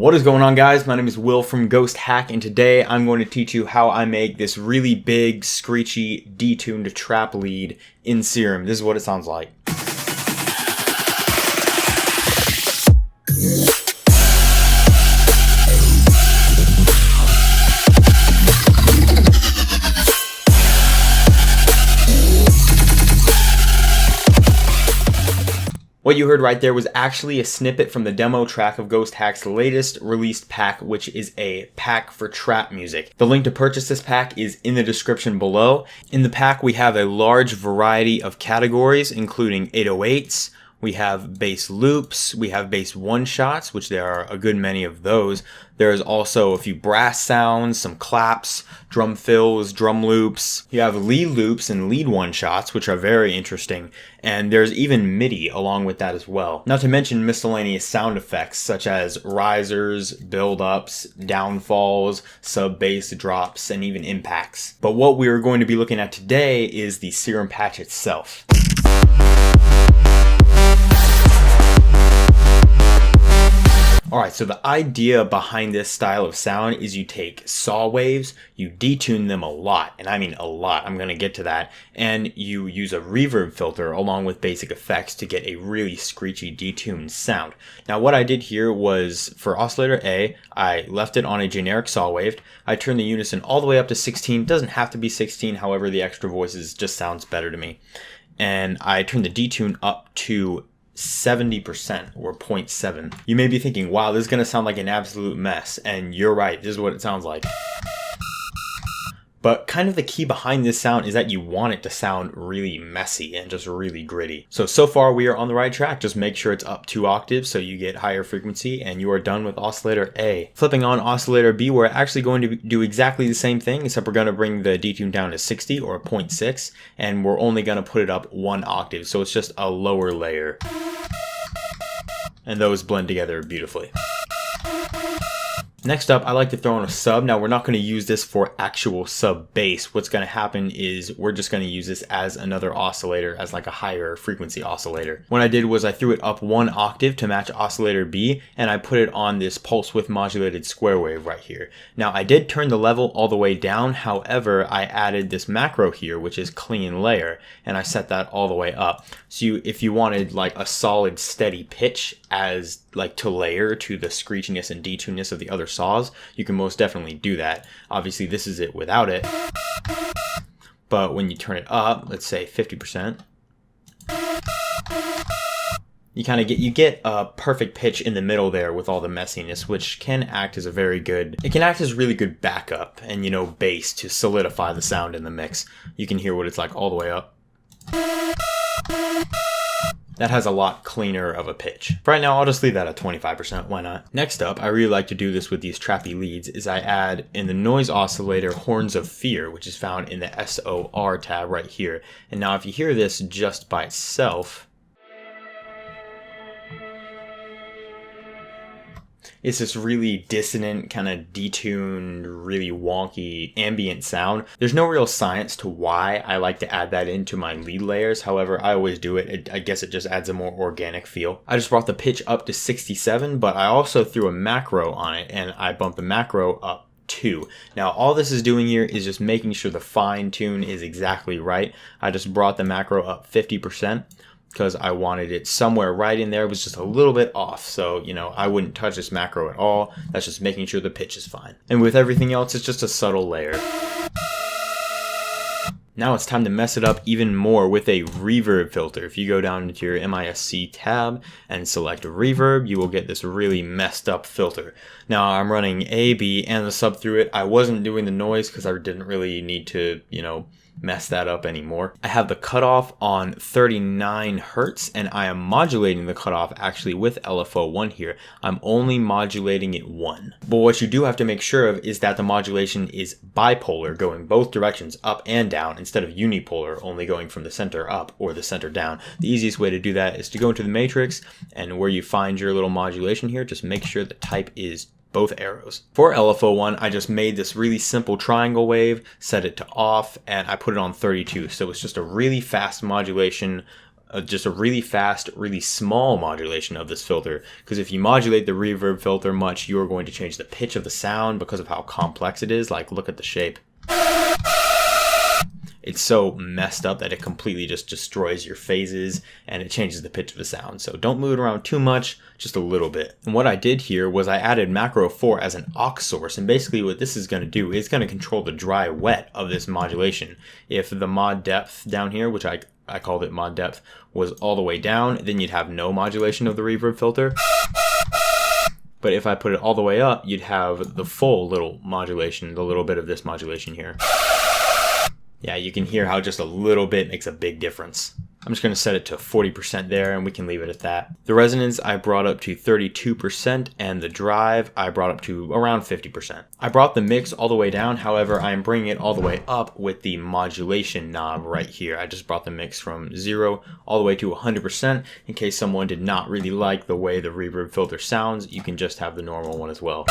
What is going on, guys? My name is Will from Ghost Hack, and today I'm going to teach you how I make this really big, screechy, detuned trap lead in Serum. This is what it sounds like. What you heard right there was actually a snippet from the demo track of Ghost Hack's latest released pack, which is a pack for trap music. The link to purchase this pack is in the description below. In the pack, we have a large variety of categories, including 808s, we have bass loops, we have bass one-shots, which there are a good many of those. There's also a few brass sounds, some claps, drum fills, drum loops. You have lead loops and lead one-shots, which are very interesting. And there's even MIDI along with that as well. Not to mention miscellaneous sound effects such as risers, build-ups, downfalls, sub-bass drops, and even impacts. But what we're going to be looking at today is the Serum patch itself. Alright, so the idea behind this style of sound is you take saw waves, you detune them a lot, and I mean a lot, I'm going to get to that, and you use a reverb filter along with basic effects to get a really screechy detuned sound. Now what I did here was, for oscillator A, I left it on a generic saw wave, I turned the unison all the way up to 16, doesn't have to be 16, however the extra voices just sounds better to me. And I turned the detune up to 70% or 0.7. You may be thinking, wow, this is going to sound like an absolute mess. And you're right, this is what it sounds like. But kind of the key behind this sound is that you want it to sound really messy and just really gritty. So far we are on the right track. Just make sure it's up 2 octaves so you get higher frequency and you are done with oscillator A. Flipping on oscillator B, we're actually going to do exactly the same thing, except we're going to bring the detune down to 60 or 0.6, and we're only going to put it up 1 octave. So it's just a lower layer. And those blend together beautifully. Next up, I like to throw on a sub. Now, we're not going to use this for actual sub bass. What's going to happen is we're just going to use this as another oscillator, as like a higher frequency oscillator. What I did was I threw it up 1 octave to match oscillator B, and I put it on this pulse width modulated square wave right here. Now, I did turn the level all the way down. However, I added this macro here, which is clean layer, and I set that all the way up. So if you wanted like a solid steady pitch as like to layer to the screechiness and detunedness of the other saws, you can most definitely do that. Obviously this is it without it, but when you turn it up, let's say 50%, you get a perfect pitch in the middle there with all the messiness, which can act as a really good backup and, you know, bass to solidify the sound in the mix. You can hear what it's like all the way up. That has a lot cleaner of a pitch. For right now, I'll just leave that at 25%, why not? Next up, I really like to do this with these trappy leads, is I add in the noise oscillator Horns of Fear, which is found in the SOR tab right here. And now if you hear this just by itself, it's this really dissonant, kind of detuned, really wonky ambient sound. There's no real science to why I like to add that into my lead layers. However, I always do it. I guess it just adds a more organic feel. I just brought the pitch up to 67, but I also threw a macro on it, and I bumped the macro up 2. Now all this is doing here is just making sure the fine tune is exactly right. I just brought the macro up 50%. Because I wanted it somewhere right in there. It was just a little bit off. So, you know, I wouldn't touch this macro at all. That's just making sure the pitch is fine. And with everything else, it's just a subtle layer. Now it's time to mess it up even more with a reverb filter. If you go down into your MISC tab and select reverb, you will get this really messed up filter. Now I'm running A, B, and the sub through it. I wasn't doing the noise because I didn't really need to, you know, mess that up anymore. I have the cutoff on 39 Hertz, and I am modulating the cutoff actually with LFO1 here. I'm only modulating it 1. But what you do have to make sure of is that the modulation is bipolar, going both directions, up and down, instead of unipolar, only going from the center up or the center down. The easiest way to do that is to go into the matrix, and where you find your little modulation here, just make sure the type is both arrows. For LFO1, I just made this really simple triangle wave, set it to off, and I put it on 32. So it's just a really fast modulation just a really fast, really small modulation of this filter. Because if you modulate the reverb filter much, you're going to change the pitch of the sound because of how complex it is. Like, look at the shape. It's so messed up that it completely just destroys your phases and it changes the pitch of the sound. So don't move it around too much, just a little bit. And what I did here was I added macro 4 as an aux source. And basically what this is going to do is going to control the dry wet of this modulation. If the mod depth down here, which I called it mod depth, was all the way down, then you'd have no modulation of the reverb filter. But if I put it all the way up, you'd have the full little modulation, the little bit of this modulation here. Yeah, you can hear how just a little bit makes a big difference. I'm just going to set it to 40% there and we can leave it at that. The resonance I brought up to 32% and the drive I brought up to around 50%. I brought the mix all the way down, however I am bringing it all the way up with the modulation knob right here. I just brought the mix from 0 all the way to 100% in case someone did not really like the way the reverb filter sounds. You can just have the normal one as well.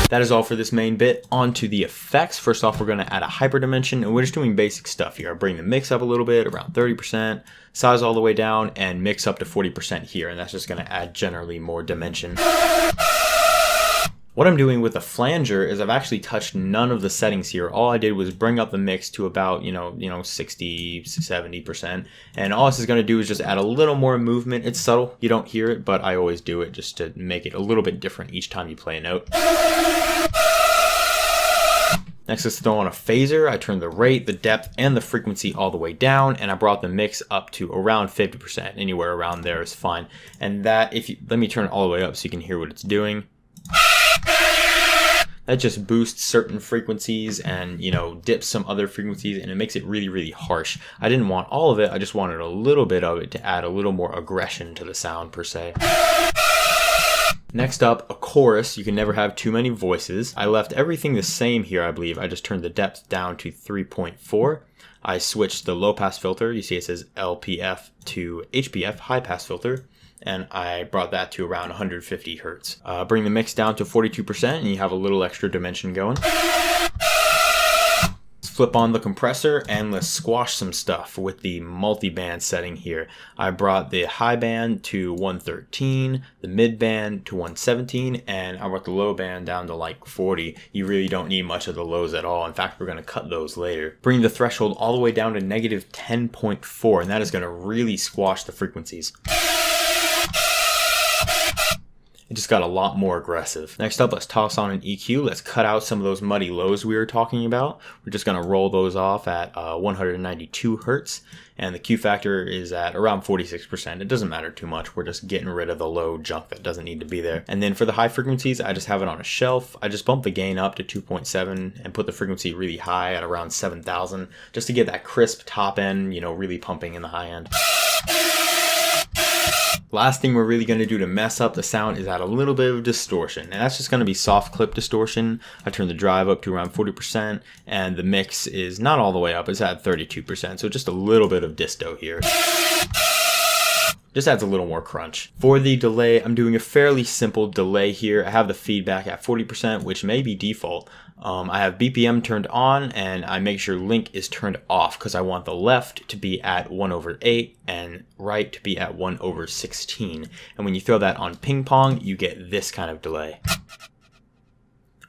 That is all for this main bit. On to the effects. First off, we're going to add a hyperdimension, and we're just doing basic stuff here. I bring the mix up a little bit, around 30%, size all the way down, and mix up to 40% here, and that's just going to add generally more dimension. What I'm doing with the flanger is I've actually touched none of the settings here. All I did was bring up the mix to about, 60, 70%. And all this is going to do is just add a little more movement. It's subtle. You don't hear it, but I always do it just to make it a little bit different each time you play a note. Next, let's throw on a phaser. I turned the rate, the depth, and the frequency all the way down, and I brought the mix up to around 50%. Anywhere around there is fine. And that, let me turn it all the way up so you can hear what it's doing. That just boosts certain frequencies and, dips some other frequencies, and it makes it really, really harsh. I didn't want all of it, I just wanted a little bit of it to add a little more aggression to the sound per se. Next up, a chorus. You can never have too many voices. I left everything the same here, I believe. I just turned the depth down to 3.4. I switched the low pass filter. You see it says LPF to HPF, high pass filter. And I brought that to around 150 hertz. Bring the mix down to 42% and you have a little extra dimension going. Let's flip on the compressor and let's squash some stuff with the multi-band setting here. I brought the high band to 113, the mid band to 117, and I brought the low band down to like 40. You really don't need much of the lows at all. In fact, we're going to cut those later. Bring the threshold all the way down to negative 10.4, and that is going to really squash the frequencies. It just got a lot more aggressive. Next up, let's toss on an EQ. Let's cut out some of those muddy lows we were talking about. We're just going to roll those off at 192 hertz. And the Q factor is at around 46%. It doesn't matter too much. We're just getting rid of the low junk that doesn't need to be there. And then for the high frequencies, I just have it on a shelf. I just bumped the gain up to 2.7 and put the frequency really high at around 7,000 just to get that crisp top end, really pumping in the high end. Last thing we're really going to do to mess up the sound is add a little bit of distortion, and that's just going to be soft clip distortion. I turned the drive up to around 40% and the mix is not all the way up, it's at 32%, so just a little bit of disto here. Just adds a little more crunch. For the delay, I'm doing a fairly simple delay here. I have the feedback at 40%, which may be default. I have BPM turned on and I make sure link is turned off because I want the left to be at 1/8 and right to be at 1/16. And when you throw that on ping pong, you get this kind of delay,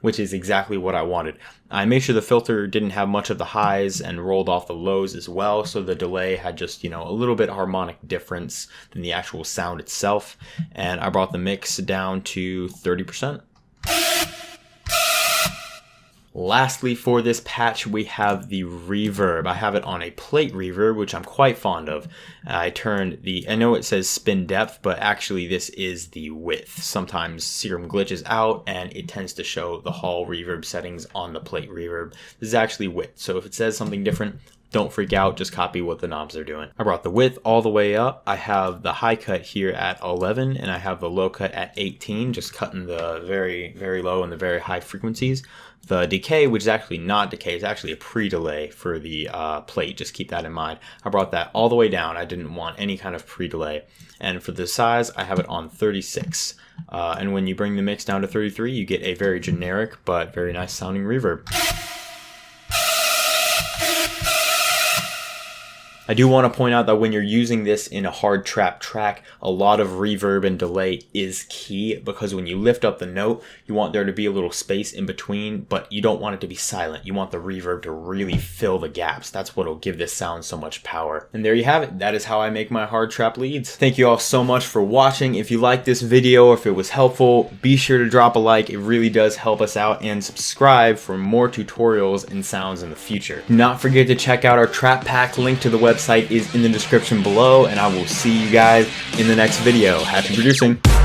which is exactly what I wanted. I made sure the filter didn't have much of the highs and rolled off the lows as well, so the delay had just, a little bit harmonic difference than the actual sound itself. And I brought the mix down to 30%. Lastly, for this patch, we have the reverb. I have it on a plate reverb, which I'm quite fond of. I know it says spin depth, but actually this is the width. Sometimes Serum glitches out and it tends to show the hall reverb settings on the plate reverb. This is actually width, so if it says something different, don't freak out, just copy what the knobs are doing. I brought the width all the way up. I have the high cut here at 11 and I have the low cut at 18, just cutting the very, very low and the very high frequencies. The decay, which is actually not decay, is actually a pre-delay for the plate, just keep that in mind. I brought that all the way down. I didn't want any kind of pre-delay. And for the size, I have it on 36. And when you bring the mix down to 33, you get a very generic but very nice sounding reverb. I do want to point out that when you're using this in a hard trap track, a lot of reverb and delay is key, because when you lift up the note, you want there to be a little space in between, but you don't want it to be silent. You want the reverb to really fill the gaps. That's what will give this sound so much power. And there you have it. That is how I make my hard trap leads. Thank you all so much for watching. If you liked this video or if it was helpful, be sure to drop a like. It really does help us out, and subscribe for more tutorials and sounds in the future. Do not forget to check out our trap pack. Link to the website is in the description below, and I will see you guys in the next video. Happy producing!